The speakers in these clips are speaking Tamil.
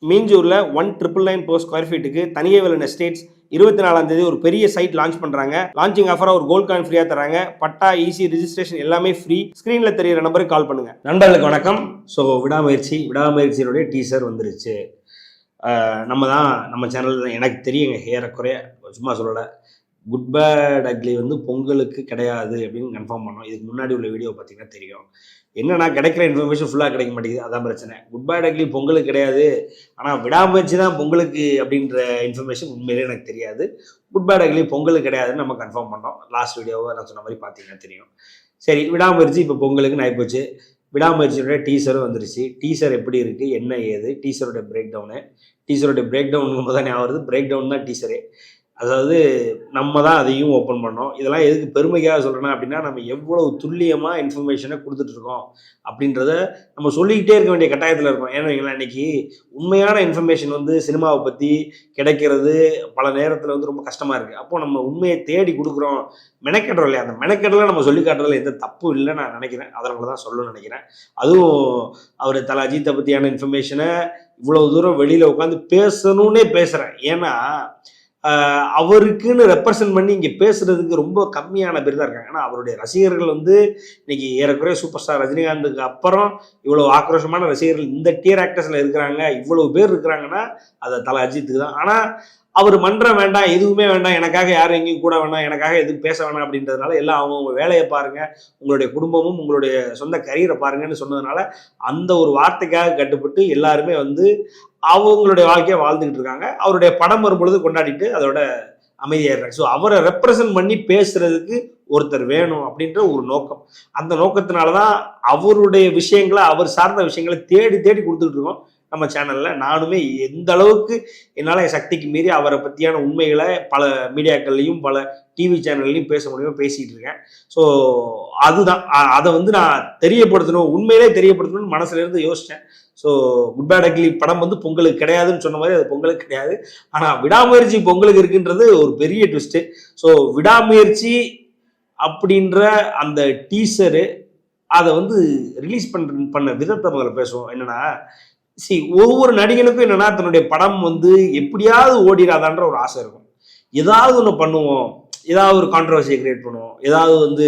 மீஞ்சூரில் 1999 per ஸ்கொயர் ஃபீட்டுக்கு தனியவேலன் எஸ்டேட்ஸ் 24ஆம் தேதி ஒரு பெரிய சைட் லான்ச் பண்ணுறாங்க. லான்ச்சிங் ஆஃபராக ஒரு கோல்ட் காயின் ஃப்ரீயாக தராங்க. பட்டா, ஈசி, ரிஜிஸ்ட்ரேஷன் எல்லாமே ஃப்ரீ. ஸ்க்ரீனில் தெரியிற நம்பருக்கு கால் பண்ணுங்கள். நண்பர்களுக்கு வணக்கம். ஸோ விடாமுயற்சியினுடைய டீசர் வந்துருச்சு. நம்ம சேனல் தான் எனக்கு தெரியுங்க, ஏறக்குறைய சும்மா சொல்லலை. குட் பேட் அக்லி வந்து பொங்கலுக்கு கிடையாது அப்படின்னு கன்ஃபார்ம் பண்ணோம். இதுக்கு முன்னாடி உள்ள வீடியோ பார்த்தீங்கன்னா தெரியும். என்னன்னா, கிடைக்கிற இன்ஃபர்மேஷன் ஃபுல்லாக கிடைக்க மாட்டேங்குது, அதான் பிரச்சனை. குட் பேட் அக்லி பொங்கலுக்கு கிடையாது, ஆனால் விடாமுயற்சி தான் பொங்கலுக்கு அப்படின்ற இன்ஃபர்மேஷன் உண்மையிலே எனக்கு தெரியாது. குட் பேட் அக்லி பொங்கலுக்கு கிடையாதுன்னு நம்ம கன்ஃபார்ம் பண்ணோம். லாஸ்ட் வீடியோவை நான் சொன்ன மாதிரி பார்த்தீங்கன்னா தெரியும். சரி, விடாமுயற்சி இப்போ பொங்கலுக்கு நான் போச்சு. விடாமுயற்சியோட டீசரும் வந்துருச்சு. டீசர் எப்படி இருக்குது, என்ன ஏது, டீசரோட பிரேக் டவுனுங்கும் போது தான் ஞாபகம் வருது. பிரேக் டவுன் தான் டீசரே. அதாவது நம்ம தான் அதையும் ஓப்பன் பண்ணோம். இதெல்லாம் எதுக்கு பெருமைக்காக சொல்கிறேன்னா அப்படின்னா, நம்ம எவ்வளவு துல்லியமாக இன்ஃபர்மேஷனை கொடுத்துட்ருக்கோம் அப்படின்றத நம்ம சொல்லிக்கிட்டே இருக்க வேண்டிய கட்டாயத்தில் இருக்கோம். ஏன்னா இன்னைக்கு உண்மையான இன்ஃபர்மேஷன் வந்து சினிமாவை பற்றி கிடைக்கிறது பல நேரத்தில் வந்து ரொம்ப கஷ்டமாக இருக்குது. அப்போது நம்ம உண்மையை தேடி கொடுக்குறோம், மெனக்கெடுறோம் இல்லையா? அந்த மெனக்கெடலாம் நம்ம சொல்லி காட்டுறதுல எந்த தப்பும் இல்லைன்னு நான் நினைக்கிறேன். அதனால தான் சொல்லணும்னு நினைக்கிறேன். அதுவும் அவர் தல அஜித்தை பற்றியான இன்ஃபர்மேஷனை இவ்வளோ தூரம் வெளியில் உட்காந்து பேசணுன்னே பேசுகிறேன். ஏன்னா அவருக்குன்னு ரெப்ரசன்ட் பண்ணி இங்கே பேசுறதுக்கு ரொம்ப கம்மியான பேர் தான் இருக்காங்க. ஏன்னா அவருடைய ரசிகர்கள் வந்து இன்னைக்கு ஏறக்குறைய சூப்பர் ஸ்டார் ரஜினிகாந்துக்கு அப்புறம் இவ்வளோ ஆக்ரோஷமான ரசிகர்கள் இந்த டியர் ஆக்டர்ஸில் இருக்கிறாங்க, இவ்வளவு பேர் இருக்கிறாங்கன்னா அதை தல அஜித்துக்கு தான். ஆனால் அவர் மன்றம் வேண்டாம், எதுவுமே வேண்டாம், எனக்காக யாரும் எங்கேயும் கூட வேண்டாம், எனக்காக எதுவும் பேச வேணாம் அப்படின்றதுனால எல்லாம் அவங்க வேலையை பாருங்க, உங்களுடைய குடும்பமும் உங்களுடைய சொந்த கரியரை பாருங்கன்னு சொன்னதுனால அந்த ஒரு வார்த்தைக்காக கட்டுப்பட்டு எல்லாருமே வந்து அவங்களுடைய வாழ்க்கையை வாழ்ந்துக்கிட்டு இருக்காங்க. அவருடைய படம் வரும்பொழுது கொண்டாடிட்டு அதோட அமைதியாடுறாங்க. ஸோ அவரை ரெப்ரசன்ட் பண்ணி பேசுறதுக்கு ஒருத்தர் வேணும் அப்படின்ற ஒரு நோக்கம். அந்த நோக்கத்தினால தான் அவருடைய விஷயங்களை, அவர் சார்ந்த விஷயங்களை தேடி தேடி கொடுத்துட்டு இருக்கோம் நம்ம சேனலில். நானுமே எந்த அளவுக்கு என்னால் என் சக்திக்கு மீறி அவரை பற்றியான உண்மைகளை பல மீடியாக்கள்லையும் பல டிவி சேனல்லையும் பேச முடியுமோ பேசிகிட்டு இருக்கேன். ஸோ அதுதான், அதை வந்து நான் தெரியப்படுத்தணும், உண்மையிலே தெரியப்படுத்தணும்னு மனசுல இருந்து யோசித்தேன். ஸோ குட் பேட் அக்லி படம் வந்து பொங்கலுக்கு கிடையாதுன்னு சொன்ன மாதிரி அது பொங்கலுக்கு கிடையாது, ஆனால் விடாமுயற்சி பொங்கலுக்கு இருக்குன்றது ஒரு பெரிய ட்விஸ்ட்டு. ஸோ விடாமுயற்சி அப்படின்ற அந்த டீசரு அதை வந்து ரிலீஸ் பண்ண விதத்தை முதல்ல பேசுவோம். என்னன்னா, ஒவ்வொரு நடிகனுக்கும் என்னன்னா, தன்னுடைய படம் வந்து எப்படியாவது ஓடிடாதான்ற ஒரு ஆசை இருக்கும். ஏதாவது ஒன்று பண்ணுவோம், ஏதாவது ஒரு கான்ட்ரவர்சியை கிரியேட் பண்ணுவோம், ஏதாவது வந்து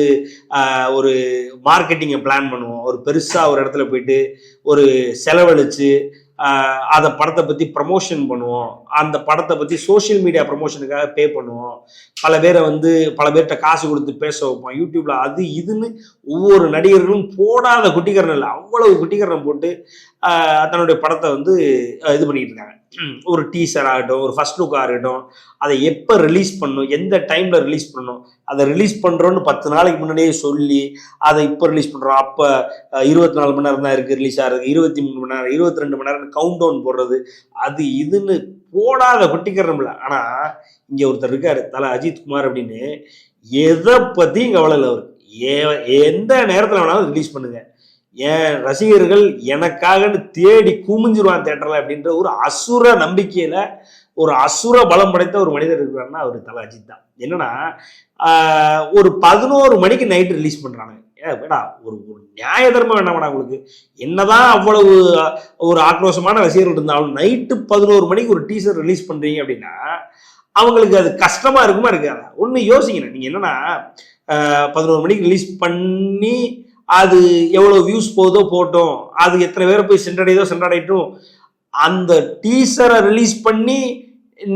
ஒரு மார்க்கெட்டிங்கை பிளான் பண்ணுவோம், ஒரு பெருசாக ஒரு இடத்துல போயிட்டு ஒரு செலவழித்து அதை படத்தை பற்றி ப்ரமோஷன் பண்ணுவோம், அந்த படத்தை பற்றி சோஷியல் மீடியா ப்ரமோஷனுக்காக பே பண்ணுவோம், பல பேர்கிட்ட காசு கொடுத்து பேச வைப்போம் யூடியூப்ல, அது இதுன்னு ஒவ்வொரு நடிகர்களும் போடாத குட்டிக்கரணம் இல்லை, அவ்வளவு குட்டிக்கரணம் போட்டு தன்னுடைய படத்தை வந்து இது பண்ணிட்டு இருக்காங்க. ஒரு டீசர் ஆகட்டும், ஒரு ஃபர்ஸ்ட் லுக்காக இருக்கட்டும், அதை எப்போ ரிலீஸ் பண்ணணும், எந்த டைமில் ரிலீஸ் பண்ணணும், அதை ரிலீஸ் பண்ணுறோன்னு 10 நாளைக்கு முன்னாடியே சொல்லி அதை இப்போ ரிலீஸ் பண்ணுறோம், அப்போ 24 மணி நேரம் தான் இருக்குது ரிலீஸ் ஆகிறது, 23 மணி நேரம் 22 மணி நேரம் கவுண்ட் டவுன் போடுறது, அது இதுன்னு போடாத குட்டிக்கிறோம்ல. ஆனால் இங்கே ஒருத்தர் இருக்கார் தல அஜித் குமார் அப்படின்னு, எதை பற்றியும் கவலை இல்லை அவர். எந்த நேரத்தில் வேணாலும் ரிலீஸ் பண்ணுங்க, என் ரசிகர்கள் எனக்காகன்னு தேடி குமிஞ்சிருவான் தேட்டரில் அப்படின்ற ஒரு அசுர நம்பிக்கையில் ஒரு அசுர பலம் படைத்த ஒரு மனிதர் இருக்கிறாருன்னா அவர் தல அஜித் தான். என்னன்னா, ஒரு 11 மணிக்கு நைட்டு ரிலீஸ் பண்ணுறாங்க. வேடா ஒரு நியாய தர்மம் வேண்டாம் உங்களுக்கு. என்னதான் அவ்வளவு ஒரு ஆக்ரோஷமான ரசிகர்கள் இருந்தாலும் நைட்டு 11 மணிக்கு ஒரு டீசர் ரிலீஸ் பண்ணுறீங்க அப்படின்னா அவங்களுக்கு அது கஷ்டமாக இருக்குமா இருக்காது? ஒன்று யோசிக்கணும். நீங்கள் என்னன்னா, 11 மணிக்கு ரிலீஸ் பண்ணி அது எவ்வளோ வியூஸ் போதோ போட்டோம், அது எத்தனை பேரை போய் சென்றடையட்டும், அந்த டீசரை ரிலீஸ் பண்ணி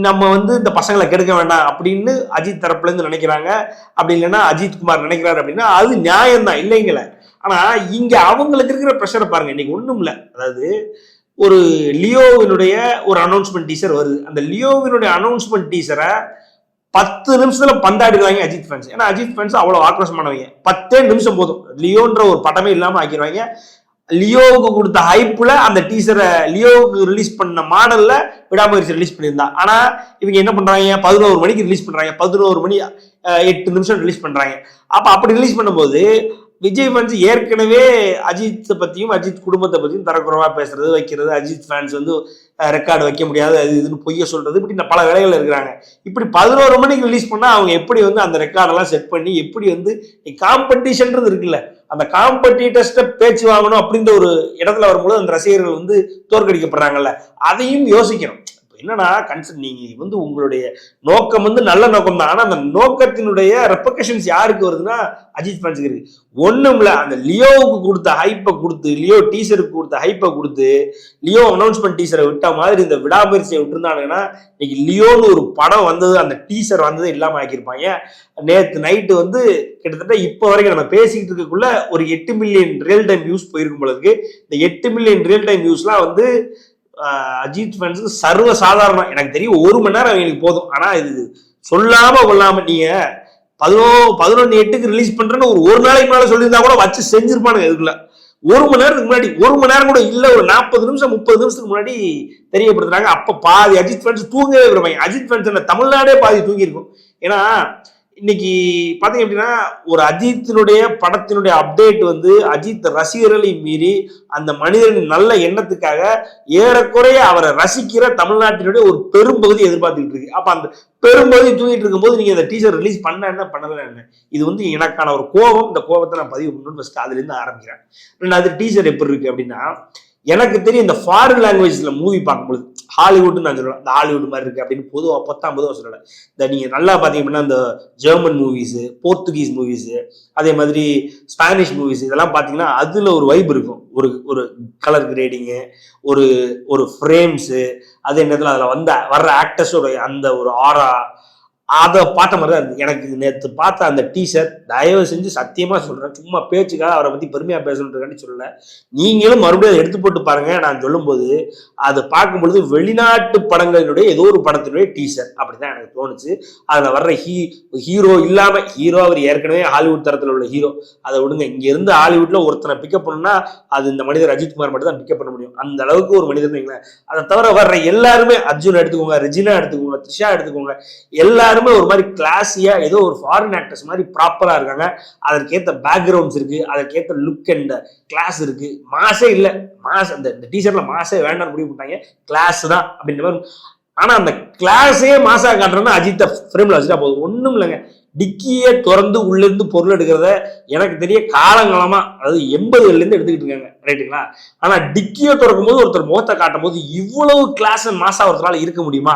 நம்ம வந்து இந்த பசங்களை கெடுக்க வேண்டாம் அப்படின்னு அஜித் தரப்புலேருந்து நினைக்கிறாங்க. அப்படி இல்லைன்னா அஜித் குமார் நினைக்கிறாரு அப்படின்னா அது நியாயம்தான், இல்லைங்கள. ஆனால் இங்கே அவங்களுக்கு இருக்கிற ப்ரெஷரை பாருங்க. இன்னைக்கு ஒன்றும் இல்லை, அதாவது ஒரு லியோவினுடைய ஒரு அனௌன்ஸ்மெண்ட் டீசர் வருது. அந்த லியோவினுடைய அனௌன்ஸ்மெண்ட் டீசரை 10 நிமிஷத்துல பந்தாடிடுவாங்க அஜித் ஃபேன்ஸ். ஏன்னா அஜித் ஃபேன்ஸ் அவ்வளோ ஆக்ரோஷமானவங்க. 10 நிமிஷம் போதும், லியோன்ற ஒரு படமே இல்லாமல் ஆக்கிடுவாங்க. லியோவுக்கு கொடுத்த ஹைப்புல அந்த டீசரை லியோவுக்கு ரிலீஸ் பண்ண மாடல்ல விடாமுயற்சி ரிலீஸ் பண்ணியிருந்தா. ஆனா இவங்க என்ன பண்றாங்க, 11 மணிக்கு ரிலீஸ் பண்றாங்க, 11 மணி 8 நிமிஷம் ரிலீஸ் பண்றாங்க. அப்ப அப்படி ரிலீஸ் பண்ணும்போது விஜய் ஃபேன்ஸ் ஏற்கனவே அஜித்தை பத்தியும் அஜித் குடும்பத்தை பத்தியும் தரக்குறவா பேசுறது வைக்கிறது, அஜித் ஃபேன்ஸ் வந்து ரெக்கார்டு வைக்க முடியாது அது இதுன்னு பொய்ய சொல்றது, இப்படி பல வேலைகள் இருக்கிறாங்க. இப்படி 11 மணிக்கு ரிலீஸ் பண்ணா அவங்க எப்படி வந்து அந்த ரெக்கார்டெல்லாம் செட் பண்ணி எப்படி வந்து காம்படிஷன்றது இருக்குல்ல, அந்த காம்படிட்டர்ஸ்ட பேச்சு வாங்கணும் அப்படின்ற ஒரு இடத்துல வரும்போது அந்த ரசிகர்கள் வந்து தோற்கடிக்கப்படுறாங்கல்ல, அதையும் யோசிக்கணும். என்னன்னா நீங்க வந்து உங்களுடைய நோக்கம் வந்து நல்ல நோக்கம் தான், ஆனா அந்த நோக்கத்தினுடைய ரெப்பகேஷன்ஸ் யாருக்கு வருதுன்னா அஜித் ஃபேன்ஸுக்கு இருக்கு. ஒண்ணும் இல்ல, அந்த லியோவுக்கு கொடுத்த ஹைப்பை கொடுத்து, லியோ டீசருக்கு கொடுத்த ஹைப்பை கொடுத்து, லியோ அனௌன்ஸ்மெண்ட் டீசரை விட்ட மாதிரி இந்த விடாமுயற்சியை விட்டுருந்தாங்கன்னா இன்னைக்கு லியோன்னு ஒரு படம் வந்தது, அந்த டீசர் வந்தது இல்லாம ஆக்கியிருப்பாங்க. நேற்று நைட்டு வந்து கிட்டத்தட்ட இப்போ வரைக்கும் நம்ம பேசிக்கிட்டு இருக்கக்குள்ள ஒரு 8 மில்லியன் ரியல் டைம் வியூஸ் போயிருக்கும் பொழுது, இந்த 8 மில்லியன் ரியல் டைம் வியூஸ்லாம் வந்து அஜித் ஃபேன்ஸுக்கு சர்வ சாதாரணம். எனக்கு தெரியும் 1 மணி நேரம் அவங்களுக்கு போதும். ஆனா இது சொல்லாம கொள்ளாம நீங்க 11/8 ரிலீஸ் பண்றேன்னு ஒரு நாளைக்கு மேல சொல்லியிருந்தா கூட வச்சு செஞ்சிருப்பானுங்க. இதுக்குள்ள 1 மணி நேரத்துக்கு முன்னாடி, 1 மணி நேரம் கூட இல்ல, ஒரு 40 நிமிஷம் 30 நிமிஷத்துக்கு முன்னாடி தெரியப்படுத்துறாங்க. அப்ப பாதி அஜித் ஃபேன்ஸ் தூங்கவே விரும்பாங்க. அஜித் ஃபேன்ஸ் தமிழ்நாடே பாதி தூங்கி இருக்கும். ஏன்னா இன்னைக்கு பாத்தீங்க அப்படின்னா ஒரு அஜித்தினுடைய படத்தினுடைய அப்டேட் வந்து அஜித் ரசிகர்களை மீறி அந்த மனிதனின் நல்ல எண்ணத்துக்காக ஏறக்குறைய அவரை ரசிக்கிற தமிழ்நாட்டினுடைய ஒரு பெரும்பகுதி எதிர்பார்த்துக்கிட்டு இருக்கு. அப்ப அந்த பெரும்பகுதி தூங்கிட்டு இருக்கும்போது நீங்க இந்த டீசர் ரிலீஸ் பண்ண என்ன பண்ணல என்ன, இது வந்து எனக்கான ஒரு கோபம். இந்த கோபத்தை நான் பதிவு பண்ணணும்னு ஃபர்ஸ்ட் அதுல இருந்து ஆரம்பிக்கிறேன். ரெண்டாவது டீசர் எப்படி இருக்கு அப்படின்னா, எனக்கு தெரியும் இந்த ஃபாரின் லாங்குவேஜ்ல மூவி பார்க்கும்போது ஹாலிவுட் நான் சொல்லுவேன், இந்த ஹாலிவுட் மாதிரி இருக்கு அப்படின்னு பொதுவாக சொல்லலை. இந்த நீங்க நல்லா பாத்தீங்க அப்படின்னா இந்த ஜெர்மன் மூவிஸ், போர்த்துகீஸ் மூவிஸ், அதே மாதிரி ஸ்பானிஷ் மூவிஸ் இதெல்லாம் பாத்தீங்கன்னா அதுல ஒரு வைப் இருக்கும். ஒரு கலர் கிரேடிங்கு, ஒரு ஃப்ரேம்ஸு, அதே நேரத்தில் அதுல வர்ற ஆக்டர்ஸோட அந்த ஒரு ஆரா, அதை பார்த்த மாதிரி தான் இருந்தது. எனக்கு நேற்று பார்த்த அந்த டீசர், தயவு செஞ்சு சத்தியமா சொல்றேன், சும்மா பேச்சுக்காக அவரை பத்தி பெருமையா பேசணுன்றதுக்காண்டி சொல்லல, நீங்களும் மறுபடியும் அதை எடுத்து போட்டு பாருங்க. நான் சொல்லும்போது அது பார்க்கும் பொழுது வெளிநாட்டு படங்களினுடைய ஏதோ ஒரு படத்தினுடைய டீசர் அப்படிதான் எனக்கு தோணுச்சு. அதுல வர்ற ஹீரோ இல்லாம, ஹீரோ அவர் ஏற்கனவே ஹாலிவுட் தரத்தில் உள்ள ஹீரோ, அதை விடுங்க. இங்க இருந்து ஹாலிவுட்ல ஒருத்தனை பிக்கப் பண்ணணும்னா அது இந்த மனிதர் அஜித் குமார் மட்டும் தான் பிக்கப் பண்ண முடியும். அந்த அளவுக்கு ஒரு மனிதர். அதை தவிர வர்ற எல்லாருமே, அர்ஜுன் எடுத்துக்கோங்க, ரெஜினா எடுத்துக்கோங்க, த்ரிஷா எடுத்துக்கோங்க, எல்லாரும் ஒரு மாதிரி கிளாஸியா ஏதோ ஒரு ஃபாரின் ஆக்டர்ஸ் மாதிரி ப்ராப்பரா இருக்காங்க. அதற்கேற்ற பேக்ரவுண்ட்ஸ் இருக்கு, அதற்கேற்ற லுக் அண்ட் கிளாஸ் இருக்கு. மாசே இல்ல, மாஸ் அந்த டீசர்ட்ல மாசே வேண்டாம் முடிவு பண்ணிட்டாங்க, கிளாஸ் தான் அப்படின்ற மாதிரி. ஆனா அந்த கிளாஸே மாசா காட்டுறோம்னா அஜித்தை ஃப்ரேம்ல வச்சுட்டா போதும். ஒண்ணும் இல்லைங்க, டிக்கியே திறந்து உள்ள இருந்து பொருள் எடுக்கிறத எனக்கு தெரிய காலங்காலமா, அதாவது 80களில இருந்து எடுத்துக்கிட்டு இருக்காங்க, ரைட்டுங்களா? ஆனா டிக்கியை திறக்கும் போது ஒருத்தர் முகத்தை காட்டும் போது இவ்வளவு கிளாஸ் அண்ட் மாசா ஒருத்தரால இருக்க முடியுமா?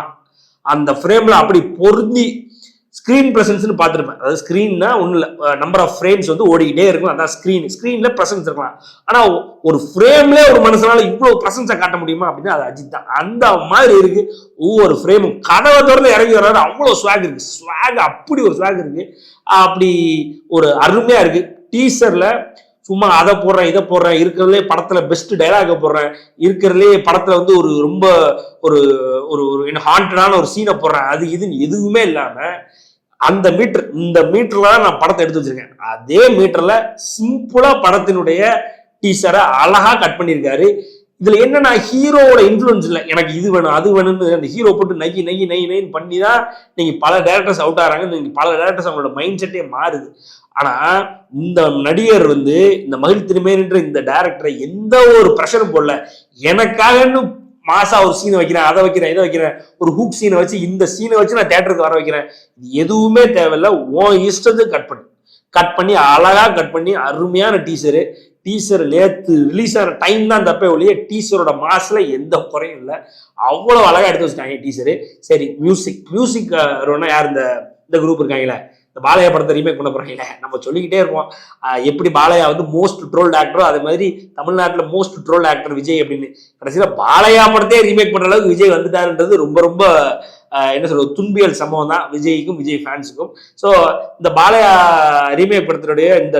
அந்த ஃப்ரேம்ல அப்படி பொருந்தி ஸ்கிரீன் பிரசன்ஸ்னு பார்த்துருப்பேன். அதாவது ஸ்கிரீன்னா ஒன்றும் இல்லை, நம்பர் ஆஃப் ஃப்ரேம்ஸ் வந்து ஓடிக்கிட்டே இருக்கும், அதான் ஸ்கிரீன்ல பிரசன்ஸ் இருக்கலாம். ஆனா ஒரு ஃப்ரேம்ல ஒரு மனுஷனால இவ்வளவு பிரசன்ஸை காட்ட முடியுமா அப்படின்னா அது அஜித் தான். அந்த மாதிரி இருக்கு ஒவ்வொரு ஃப்ரேமும். கதவை திறந்து இறங்கி வர்றாரு, அவ்வளவு ஸ்வாக் இருக்கு, ஸ்வாக் அப்படி ஒரு ஸ்வாக் இருக்கு, அப்படி ஒரு அருமையா இருக்கு. டீசர்ல சும்மா அதை போடுறேன் இதை போடுறேன், இருக்கிறதுலே படத்துல பெஸ்ட் டைலாக போடுறேன், இருக்கிறதுலே படத்துல வந்து ஒரு ரொம்ப ஒரு ஒரு ஹாண்டடான ஒரு சீனை போடுறேன், அது இதுன்னு எதுவுமே இல்லாம அந்த இந்த மீட்டர்ல தான் நான் படத்தை எடுத்து வச்சிருக்கேன். அதே மீட்டர்ல சிம்பிளா படத்தினுடைய டீசரை அழகா கட் பண்ணியிருக்காரு. இதுல என்னன்னா ஹீரோவோட இன்ஃபுளுன்ஸ் இல்லை, எனக்கு இது வேணும் அது வேணும்னு அந்த ஹீரோ போட்டு நைன்னு பண்ணி தான் நீங்க பல டேரக்டர்ஸ் அவுட் ஆகிறாங்க. நீங்க பல டேரக்டர்ஸ் அவங்களோட மைண்ட் செட்டே மாறுது. ஆனா இந்த நடிகர் வந்து இந்த மகிழ் திருமேனின்ற இந்த டைரக்டரை எந்த ஒரு பிரஷரும் போடல, எனக்காகன்னு மாசா ஒரு சீனை வைக்கிறேன், அதை வைக்கிறேன், இதை வைக்கிறேன், ஒரு ஹூக் சீனை வச்சு இந்த சீனை வச்சு நான் தியேட்டருக்கு வர வைக்கிறேன், எதுவுமே தேவையில்லை. உன் இஷ்டத்துக்கு கட் பண்ணி அழகா கட் பண்ணி அருமையான டீசர் நேற்று ரிலீஸ் ஆன டைம் தான் தப்பே ஒழிய டீசரோட மாஸ்ல எந்த குறையும் இல்லை, அவ்வளவு அழகா எடுத்து வச்சுட்டாங்க டீசரு. சரி, மியூசிக் யார் இந்த குரூப் இருக்காங்களே, இந்த பாலையா படத்தை ரீமேக் பண்ண போறாங்க, நம்ம சொல்லிக்கிட்டே இருப்போம் எப்படி பாலையா வந்து மோஸ்ட் ட்ரோல்ட் ஆக்டரோ அதே மாதிரி தமிழ்நாட்டுல மோஸ்ட் ட்ரோல்ட் ஆக்டர் விஜய் அப்படின்னு. கடைசியில பாலையா படத்தையே ரீமேக் பண்ற அளவுக்கு விஜய் வந்துட்டாருன்றது ரொம்ப ரொம்ப என்ன சொல்றது துன்பியல் சம்பவம் தான் விஜய்க்கும் விஜய் ஃபேன்ஸுக்கும். ஸோ இந்த பாலையா ரீமேக் படத்தினுடைய இந்த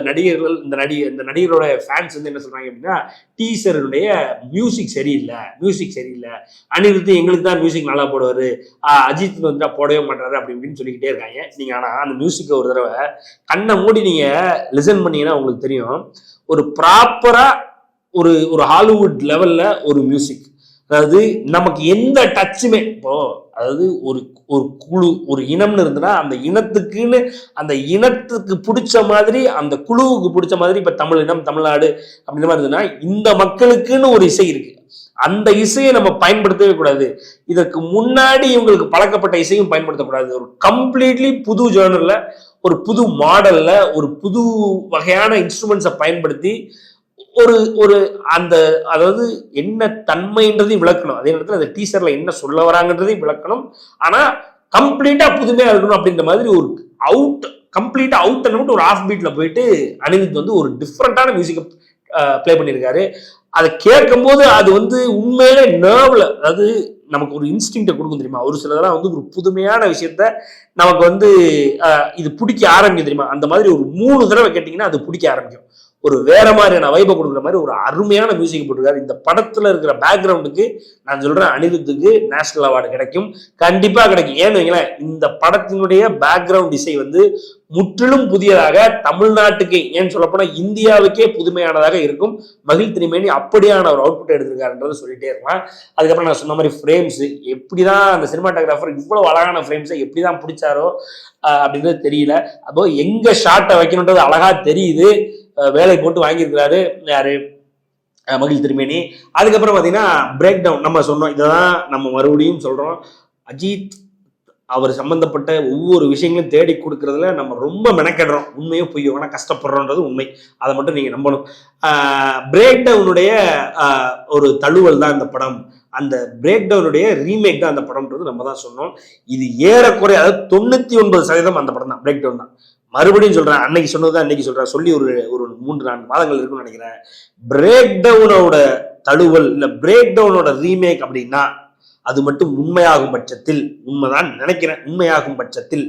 நடிகரோட ஃபேன்ஸ் வந்து என்ன சொல்றாங்க அப்படின்னா, டீசருடைய மியூசிக் சரியில்லை, அனிருத் எங்களுக்கு தான் மியூசிக் நல்லா போடுவாரு, அஜித் வந்து போடவே மாட்டாரு அப்படி இப்படின்னு சொல்லிக்கிட்டே இருக்காங்க. நீங்க ஆனா அந்த மியூசிக்கை ஒரு தடவை கண்ணை மூடி நீங்க லிசன் பண்ணீங்கன்னா உங்களுக்கு தெரியும், ஒரு ப்ராப்பரா ஒரு ஹாலிவுட் லெவல்ல ஒரு மியூசிக், அதாவது நமக்கு எந்த டச்சுமே இப்போ அதாவது ஒரு ஒரு குழு ஒரு இனம்னு இருந்ததுன்னா அந்த இனத்துக்குன்னு அந்த இனத்துக்கு பிடிச்ச மாதிரி அந்த குழுவுக்கு பிடிச்ச மாதிரி இப்ப தமிழ் இனம் தமிழ்நாடு அப்படின்ற மாதிரி இருந்ததுன்னா இந்த மக்களுக்குன்னு ஒரு இசை இருக்கு. அந்த இசையை நம்ம பயன்படுத்தவே கூடாது. இதற்கு முன்னாடி இவங்களுக்கு பழக்கப்பட்ட இசையும் பயன்படுத்தக்கூடாது. ஒரு கம்ப்ளீட்லி புது ஜேர்னல்ல ஒரு புது மாடல்ல ஒரு புது வகையான இன்ஸ்ட்ருமெண்ட்ஸை பயன்படுத்தி ஒரு ஒரு அந்த அதாவது என்ன தன்மைன்றதையும் விளக்கணும். அதே நேரத்தில் அந்த டீசர்ல என்ன சொல்ல வராங்கன்றதையும் விளக்கணும். ஆனா கம்ப்ளீட்டா புதுமையா இருக்கணும் அப்படின்ற மாதிரி ஒரு அவுட் கம்ப்ளீட்டா அவுட் அண்ட் ஒரு ஆஃப் பீட்ல போயிட்டு அனிருத் வந்து ஒரு டிஃப்ரெண்டான மியூசிக்கை பிளே பண்ணியிருக்காரு. அதை கேட்கும் போது அது வந்து உண்மையிலே நர்வ்ல அதாவது நமக்கு ஒரு இன்ஸ்டிங்க்டை கொடுக்கும் தெரியுமா. ஒரு சிலதெல்லாம் வந்து ஒரு புதுமையான விஷயத்த நமக்கு வந்து இது பிடிக்க ஆரம்பிக்கும் தெரியுமா. அந்த மாதிரி ஒரு 3 தடவை கேட்டீங்கன்னா அது பிடிக்க ஆரம்பிக்கும். ஒரு வேற மாதிரியான வைபை கொடுக்குற மாதிரி ஒரு அருமையான மியூசிக் போட்டிருக்காரு. இந்த படத்துல இருக்கிற பேக்ரவுண்டுக்கு நான் சொல்றேன் அனிருத்துக்கு நேஷனல் அவார்டு கிடைக்கும், கண்டிப்பா கிடைக்கும். ஏன்னு வைங்களேன், இந்த படத்தினுடைய பேக்ரவுண்ட் இசை வந்து முற்றிலும் புதியதாக தமிழ்நாட்டுக்கு ஏன்னு சொல்லப்போனா இந்தியாவுக்கே புதுமையானதாக இருக்கும். மகிழ் திருமேனி அப்படியான ஒரு அவுட்புட் எடுத்திருக்காருன்றதை சொல்லிட்டே இருக்கலாம். அதுக்கப்புறம் நான் சொன்ன மாதிரி ஃப்ரேம்ஸ் எப்படிதான் அந்த சினிமாட்டோகிராஃபர் இவ்வளவு அழகான ஃப்ரேம்ஸை எப்படிதான் பிடிச்சாரோ அப்படின்றது தெரியல. அப்போ எங்க ஷாட்டை வைக்கணுன்றது அழகா தெரியுது. வேலை போட்டு வாங்கியிருக்கிறாரு யாரு மகிழ் திருமேனி. அதுக்கப்புறம் பார்த்தீங்கன்னா பிரேக் டவுன் நம்ம சொன்னோம், இதைதான் நம்ம மறுபடியும் சொல்றோம். அஜித் அவர் சம்பந்தப்பட்ட ஒவ்வொரு விஷயங்களும் தேடி கொடுக்கறதுல நம்ம ரொம்ப மெனக்கெடுறோம். உண்மையோ பொய்யோ ஆனால் கஷ்டப்படுறோன்றது உண்மை. அதை மட்டும் நீங்க நம்பணும். பிரேக் டவுனுடைய ஒரு தழுவல் தான் இந்த படம். அந்த பிரேக் டவுனுடைய ரீமேக் தான் அந்த படம்ன்றது நம்ம தான் சொன்னோம். இது ஏறக்குறைய அதாவது 99% அந்த படம் தான், பிரேக் டவுன் தான். மறுபடியும் சொல்றேன், அன்னைக்கு சொன்னதுதான் இன்னைக்கு சொல்றேன். சொல்லி ஒரு 3-4 மாதங்கள் இருக்குன்னு நினைக்கிறேன். பிரேக் டவுனோட தழுவல் இல்ல பிரேக் டவுனோட ரீமேக் அப்படின்னா அது மட்டும் உண்மையாகும் பட்சத்தில், உண்மைதான் நினைக்கிறேன், உண்மையாகும் பட்சத்தில்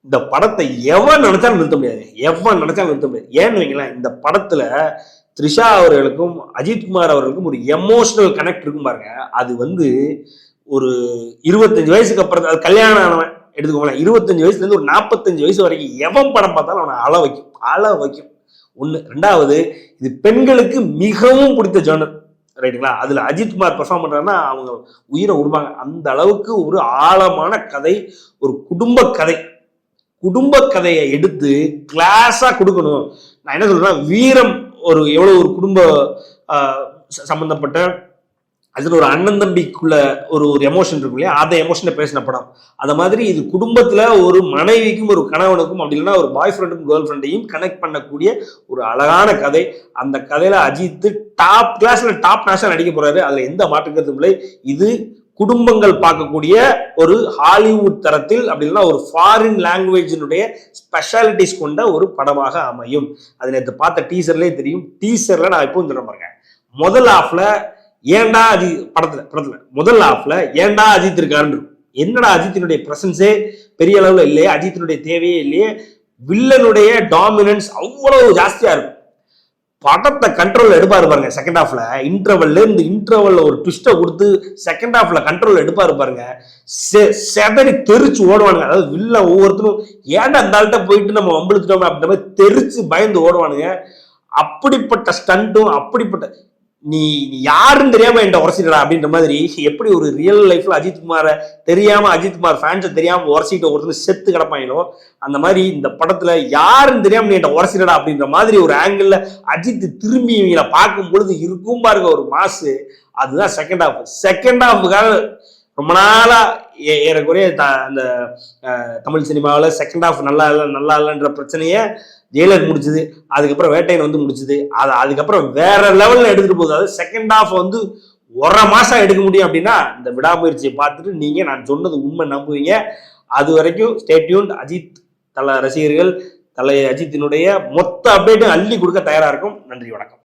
இந்த படத்தை எவன் நினைச்சாலும் நிறுத்த முடியாது. ஏன்னு வைங்களேன், இந்த படத்துல த்ரிஷா அவர்களுக்கும் அஜித்குமார் அவர்களுக்கும் ஒரு எமோஷனல் கனெக்ட் இருக்கும் பாருங்க. அது வந்து ஒரு 25 வயசுக்கு அப்புறம், அது கல்யாணம் ஆனவன் எடுத்துக்கோங்களேன், 25 வயசுல இருந்து ஒரு 45 வயசு வரைக்கும் எவன் படம் பார்த்தாலும் அவனை அழ வைக்கும். ஒண்ணு. 2வது, இது பெண்களுக்கு மிகவும் பிடித்த ஜானர், ரைட்டுங்களா. அதுல அஜித்குமார் பெர்ஃபார்ம் பண்றாருன்னா அவங்க உயிரை விடுவாங்க. அந்த அளவுக்கு ஒரு ஆழமான கதை, ஒரு குடும்ப கதையை எடுத்து கிளாஸா கொடுக்கணும். நான் என்ன சொல்றேன், வீரம் ஒரு எவ்வளவு ஒரு குடும்ப சம்பந்தப்பட்ட அதுல ஒரு அண்ணன் தம்பிக்குள்ள ஒரு எமோஷன் இருக்கும் இல்லையா, அந்த எமோஷனை பேசின படம். அந்த மாதிரி இது குடும்பத்துல ஒரு மனைவிக்கும் ஒரு கணவனுக்கும் அப்படி இல்லைன்னா ஒரு பாய் ஃப்ரெண்டுக்கும் கேர்ள் ஃப்ரெண்டையும் கனெக்ட் பண்ணக்கூடிய ஒரு அழகான கதை. அந்த கதையில அஜித் டாப் கிளாஸ்ல டாப் நாஷா நடிக்க போறாரு, அதுல எந்த மாற்றுக்கருத்தும் இல்லை. இது குடும்பங்கள் பார்க்கக்கூடிய ஒரு ஹாலிவுட் தரத்தில் அப்படி இல்லைன்னா ஒரு ஃபாரின் லாங்குவேஜினுடைய ஸ்பெஷாலிட்டிஸ் கொண்ட ஒரு படமாக அமையும். அது நேற்று பார்த்த டீசர்லேயே தெரியும். டீசர்ல நான் எப்பவும் சொல்ல பாருங்க, முதல் ஹாஃப்ல ஏன்டா அஜித் படத்துல முதல் ஹாஃப்ல ஏன்டா அஜித் இருக்கான்னு, என்னடா அஜித்தினுடைய பிரசன்ஸே பெரிய அளவுல இல்லையே, அஜித்தினுடைய தேவையே இல்லையே, வில்லனுடைய டாமினன்ஸ் அவ்வளவு ஜாஸ்தியா இருக்கும். படத்தை கண்ட்ரோல் எடுப்பாரு பாருங்க செகண்ட் ஹாஃப்ல. இன்டர்வல்ல ஒரு ட்விஸ்டை கொடுத்து செகண்ட் ஹாஃப்ல கண்ட்ரோல் எடுப்பாரு பாருங்க. செதறி தெரிச்சு ஓடுவானுங்க. அதாவது வில்ல ஒவ்வொருத்தரும் ஏன்டா அந்த ஆள்கிட்ட போயிட்டு நம்ம வம்பிழுத்துட்டோம் அப்படின்ற மாதிரி தெரிச்சு பயந்து ஓடுவானுங்க. அப்படிப்பட்ட ஸ்டண்ட்டும் அப்படிப்பட்ட நீ யாருன்னு தெரியாம என்கிட்ட உரசிடா அப்படின்ற மாதிரி, எப்படி ஒரு ரியல் லைஃப்ல அஜித்குமாரை தெரியாம அஜித்குமார் ஃபேன்ஸை தெரியாம உரசிட்டு ஒருத்தர் செத்து கிடப்பாங்களோ அந்த மாதிரி இந்த படத்துல யாருன்னு தெரியாம நீ என்கிட்ட உரசிடா அப்படின்ற மாதிரி ஒரு ஆங்கிள் அஜித் திரும்பி இவங்களை பார்க்கும் பொழுது இருக்கும் பாருங்க ஒரு மாசு. அதுதான் செகண்ட் ஹாஃபுக்காக ரொம்ப நாளா ஏறக்குறைய அந்த தமிழ் சினிமாவில் செகண்ட் ஹாஃப் நல்லா இல்லைன்ற பிரச்சனையை ஜெயிலர் முடிச்சுது. அதுக்கப்புறம் வேட்டையன் வந்து முடிச்சுது. அதுக்கப்புறம் வேற லெவல்ல எடுத்துட்டு போகுது. அதாவது செகண்ட் ஹாஃப் வந்து 1 மாசம் எடுக்க முடியும் அப்படின்னா இந்த விடாமுயற்சியை பார்த்துட்டு நீங்க நான் சொன்னது உண்மை நம்புவீங்க. அது வரைக்கும் ஸ்டே டியூன்ட். அஜித் தல ரசிகர்கள் அஜித்தினுடைய மொத்த அப்டேட்டும் அள்ளி கொடுக்க தயாரா இருக்கும். நன்றி, வணக்கம்.